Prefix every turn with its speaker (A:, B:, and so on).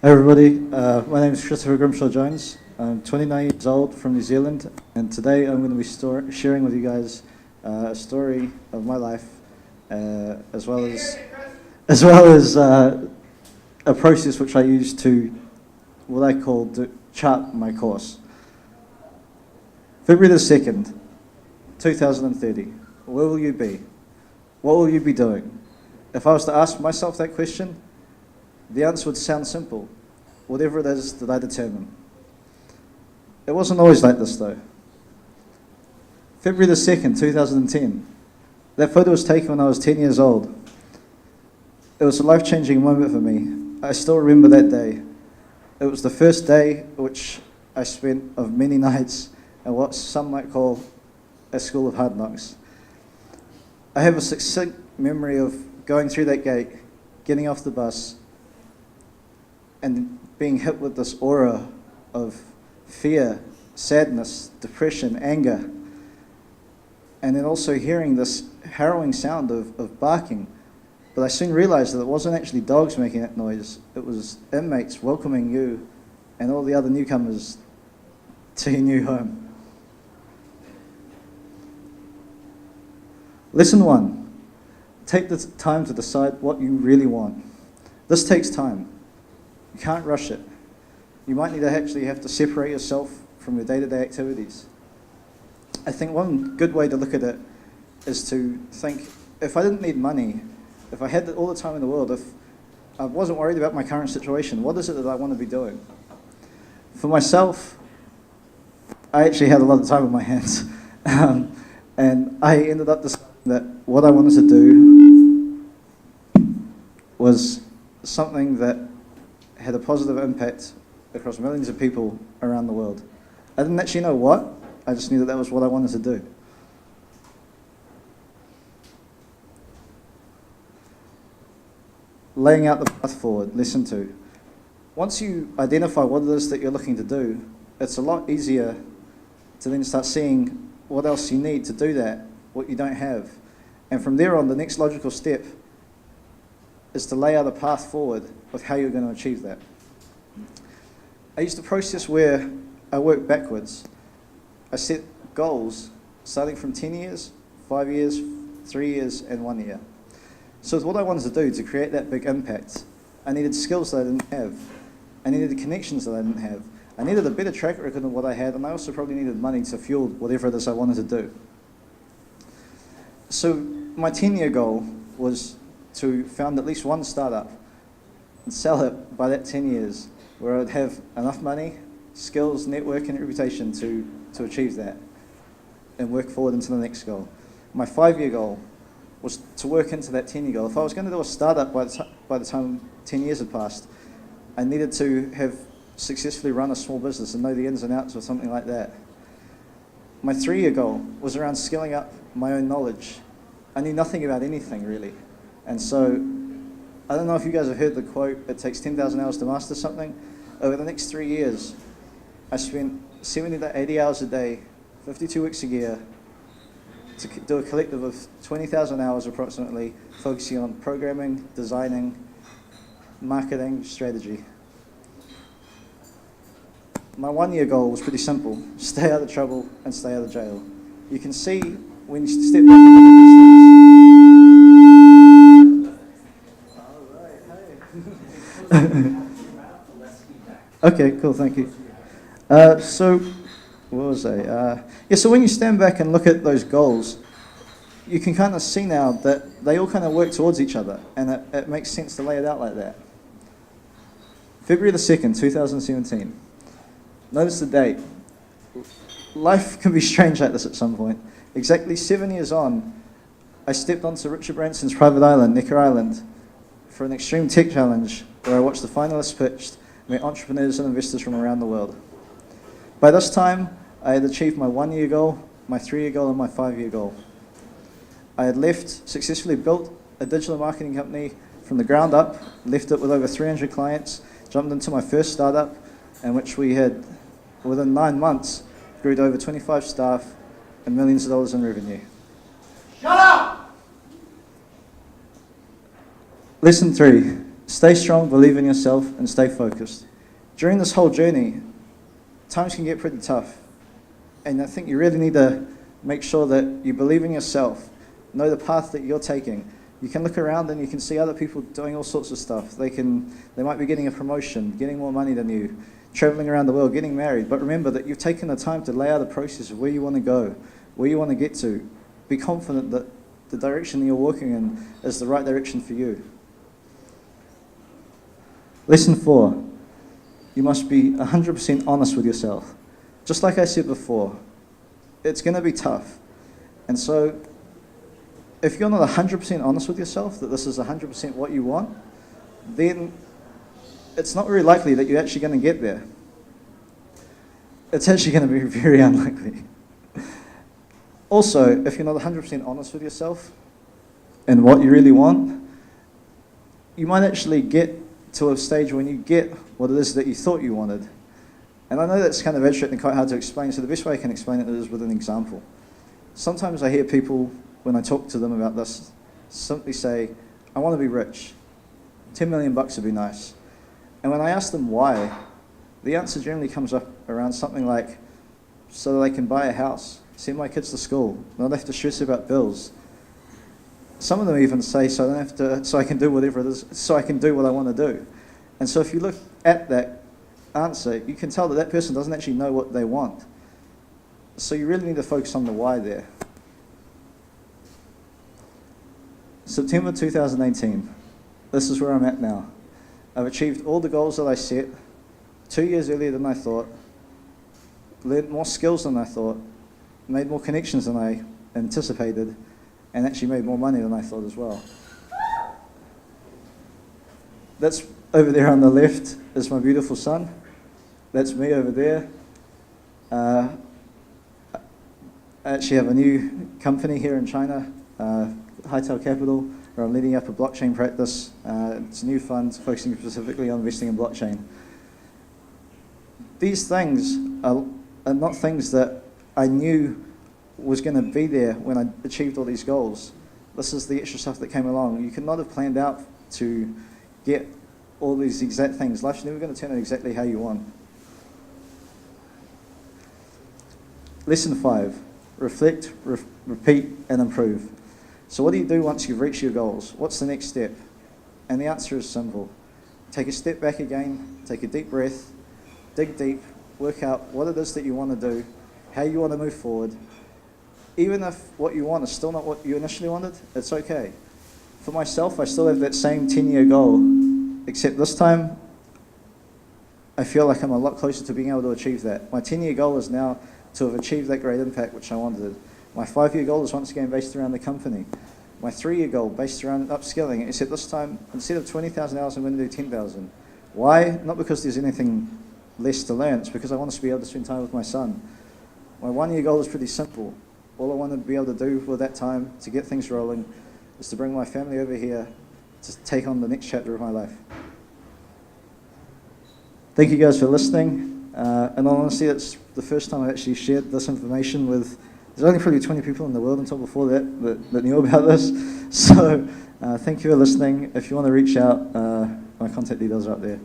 A: Hey everybody, my name is Christopher Grimshaw-Jones. I'm 29 years old from New Zealand, and today I'm going to be sharing with you guys a story of my life, as well as a process which I use to what I call chart my course. February the 2nd, 2030. Where will you be? What will you be doing? If I was to ask myself that question, the answer would sound simple. Whatever it is that I determine. It wasn't always like this though. February the 2nd, 2010. That photo was taken when I was 10 years old. It was a life-changing moment for me. I still remember that day. It was the first day which I spent of many nights at what some might call a school of hard knocks. I have a succinct memory of going through that gate, getting off the bus, and being hit with this aura of fear, sadness, depression, anger, and then also hearing this harrowing sound of barking. But I soon realized that it wasn't actually dogs making that noise, it was inmates welcoming you and all the other newcomers to your new home. Lesson 1, take the time to decide what you really want. This takes time. You can't rush it. You might need to actually have to separate yourself from your day-to-day activities. I think one good way to look at it is to think, if I didn't need money, if I had all the time in the world, if I wasn't worried about my current situation, what is it that I want to be doing? For myself, I actually had a lot of time on my hands. And I ended up deciding that what I wanted to do was something that had a positive impact across millions of people around the world. I didn't actually know what, I just knew that that was what I wanted to do. Laying out the path forward, lesson 2. Once you identify what it is that you're looking to do, it's a lot easier to then start seeing what else you need to do that, what you don't have. And from there on, the next logical step is to lay out a path forward of how you're going to achieve that. I used a process where I worked backwards. I set goals starting from 10 years, 5 years, 3 years, and 1 year. So what I wanted to do to create that big impact, I needed skills that I didn't have. I needed connections that I didn't have. I needed a better track record than what I had, and I also probably needed money to fuel whatever it is I wanted to do. So my 10-year goal was to found at least one startup and sell it by that 10 years, where I'd have enough money, skills, network, and reputation to achieve that and work forward into the next goal. My 5-year goal was to work into that 10-year goal. If I was going to do a startup by the time 10 years had passed, I needed to have successfully run a small business and know the ins and outs of something like that. My 3-year goal was around skilling up my own knowledge. I knew nothing about anything really. And so, I don't know if you guys have heard the quote, it takes 10,000 hours to master something. Over the next 3 years, I spent 70 to 80 hours a day, 52 weeks a year, to do a collective of 20,000 hours approximately, focusing on programming, designing, marketing, strategy. My 1-year goal was pretty simple, stay out of trouble and stay out of jail. You can see when you step back and look at these things. Okay, cool, thank you. So, what was I? So when you stand back and look at those goals, you can kind of see now that they all kind of work towards each other, and it makes sense to lay it out like that. February the 2nd, 2017. Notice the date. Life can be strange like this at some point. Exactly 7 years on, I stepped onto Richard Branson's private island, Necker Island, for an extreme tech challenge where I watched the finalists pitched, met entrepreneurs and investors from around the world. By this time, I had achieved my 1-year goal, my 3-year goal, and my 5-year goal. I had successfully built a digital marketing company from the ground up, left it with over 300 clients, jumped into my first startup, in which we had, within 9 months, grew to over 25 staff and millions of dollars in revenue. Shut up! Lesson 3, Stay strong, believe in yourself, and stay focused. During this whole journey, times can get pretty tough. And I think you really need to make sure that you believe in yourself, know the path that you're taking. You can look around and you can see other people doing all sorts of stuff. They might be getting a promotion, getting more money than you, traveling around the world, getting married. But remember that you've taken the time to lay out a process of where you want to go, where you want to get to. Be confident that the direction that you're walking in is the right direction for you. Lesson 4, you must be 100% honest with yourself. Just like I said before, it's going to be tough. And so if you're not 100% honest with yourself that this is 100% what you want, then it's not very likely that you're actually going to get there. It's actually going to be very unlikely. Also, if you're not 100% honest with yourself and what you really want, you might actually get to a stage when you get what it is that you thought you wanted. And I know that's kind of abstract and quite hard to explain, so the best way I can explain it is with an example. Sometimes I hear people, when I talk to them about this, simply say, I want to be rich. 10 million bucks would be nice. And when I ask them why, the answer generally comes up around something like, so that I can buy a house, send my kids to school, not have to stress about bills. Some of them even say, so I can do whatever it is, so I can do what I want to do. And so if you look at that answer, you can tell that that person doesn't actually know what they want. So you really need to focus on the why there. September 2018, this is where I'm at now. I've achieved all the goals that I set 2 years earlier than I thought, learned more skills than I thought, made more connections than I anticipated, and actually made more money than I thought as well. That's over there on the left is my beautiful son. That's me over there. I actually have a new company here in China, Haitao Capital, where I'm leading up a blockchain practice. It's a new fund focusing specifically on investing in blockchain. These things are not things that I knew was going to be there when I achieved all these goals. This is the extra stuff that came along. You could not have planned out to get all these exact things. Life's never going to turn out exactly how you want. Lesson 5, reflect, repeat, and improve. So what do you do once you've reached your goals? What's the next step? And the answer is simple. Take a step back again, take a deep breath, dig deep, work out what it is that you want to do, how you want to move forward. Even if what you want is still not what you initially wanted, it's okay. For myself, I still have that same 10-year goal, except this time, I feel like I'm a lot closer to being able to achieve that. My 10-year goal is now to have achieved that great impact which I wanted. My 5-year goal is once again based around the company. My 3-year goal based around upskilling, except this time, instead of 20,000 hours, I'm going to do 10,000. Why? Not because there's anything less to learn, it's because I want to be able to spend time with my son. My 1-year goal is pretty simple. All I want to be able to do with that time to get things rolling is to bring my family over here to take on the next chapter of my life. Thank you guys for listening. And honestly, it's the first time I've actually shared this information with, there's only probably 20 people in the world until before that knew about this. So thank you for listening. If you want to reach out, my contact details are up there.